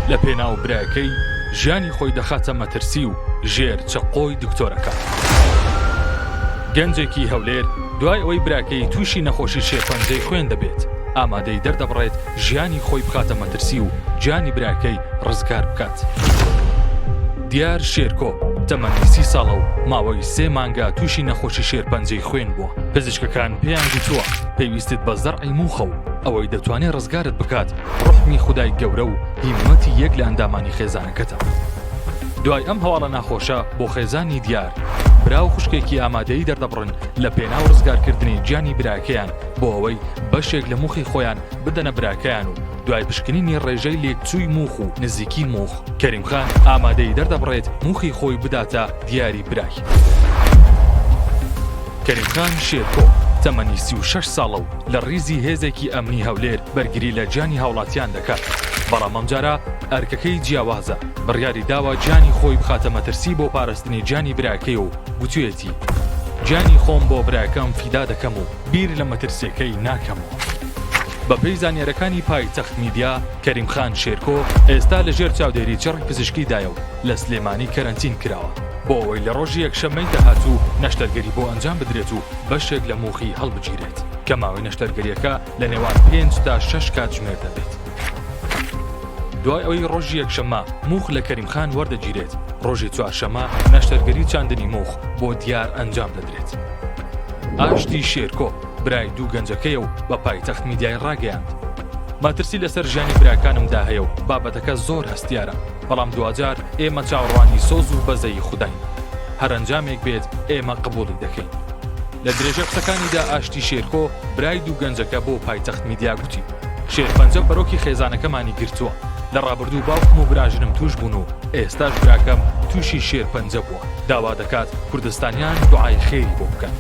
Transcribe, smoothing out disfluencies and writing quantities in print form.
لە پێناو براکەی ژیانی خۆی دەخاتە مەترسی و ژێر چەقۆی دکتۆرەکە. گەنجێکی هەولێر دوای ئەوەی براکەی تووشی نەخۆشی شێرپەنجەی خوێن دەبێت ئامادەی دەردەبڕێت ژیانی خۆی بخاتە مەترسی و گیانی براکەی ڕزگار بکات. دیار شێرکۆ تەمەنی 30 ساڵە و ماوەی 3 مانگە تووشی نەخۆشی شێرپەنجەی خوێن بووە. پزیشکەکان پێیان گوتووە پێویستت بە زەرعی موخە و ئەوەی دەتوانێت ڕزگارت بکات ڕحمی خودای گەورە و هیمەتی یەک لە ئەندامانی خێزانەکەتە. دوای ئەم هەواڵە ناخۆشە بۆ خێزانی دیار برا و خوشکێکی ئامادەی دەردەبڕن لە پێناو ڕزگارکردنی گیانی براکەیان بۆ ئەوەی بەشێک لە موخی خۆیان بدەنە براکەیان و دوای پشکنینی ڕێژەی لێکچووی موخ و نزیکی موخ کەریمخان ئامادەی دەردەبڕێت موخی خۆی بداتە دیاری برای. کەریمخان شێرکۆ تەمەنی 36 ساڵە و لە ڕیزی هێزێکی ئەمنی هەولێر بەرگری لە گیانی هاوڵاتیان دەکات. بەڵام ئەمجارە ئەرکەکەی جیاوازە بڕیاری داوە گیانی خۆی بخاتە مەترسی بۆ پاراستنی گیانی براکەی و گوتوێتی گیانی خۆم بۆ براکەم فیدا دەکەم و بیر لە مەترسیەکەی ناکەمەوە. بەپێی زانیاریەکانی پایتەخت میدیا کەریمخان شێرکۆ ئێستا لەژێر چاودێری چڕی پزیشکیدایە و لە سلێمانی کەرەنتین کراوە بۆ ئەوەی لە ڕۆژی یەکشەممەی داهاتوو نەشتەرگەری بۆ ئەنجام بدرێت و بەشێک لە موخی هەڵبگیرێت کە ماوەی نەشتەرگەریەکە لە نێوان 5 تا 6 کاتژمێر دەبێت. دوای ئەوەی ڕۆژی یەکشەممە موخ لە کەریمخان وەردەگیرێت ڕۆژی چوارشەممە نەشتەرگەری چاندنی موخ بۆ دیار ئەنجام دەدرێت. ئاشتی شێرکۆ برای دوو گەنجەکەیە و بە پایتەخت میدیای ڕاگەیاند. ماترسی لەسەر ژیانی براکانمدا هەیە و بابەتەکە زۆر هەستیارە بەڵام دوجار ئێمە چاوەڕوانی سۆز و بەزەی خوداین هەر ئەنجامێک بێت ئێمە قبوڵی دەکەین. لە درێژە قسەکانیدا ئاشتی شێرکۆ برای دوو گەنجەکە بۆ پایتەخت میدیا گوتی شێرپەنجە بەرۆکی خێزانەکەمانی گرتووە لە ڕابردوو باوکم و براژنم توش بوون و ئێستاش براکەم تووشی شێرپەنجە بووە. داوا دەکات کوردستانیان دوعای خێری بۆ بکەن.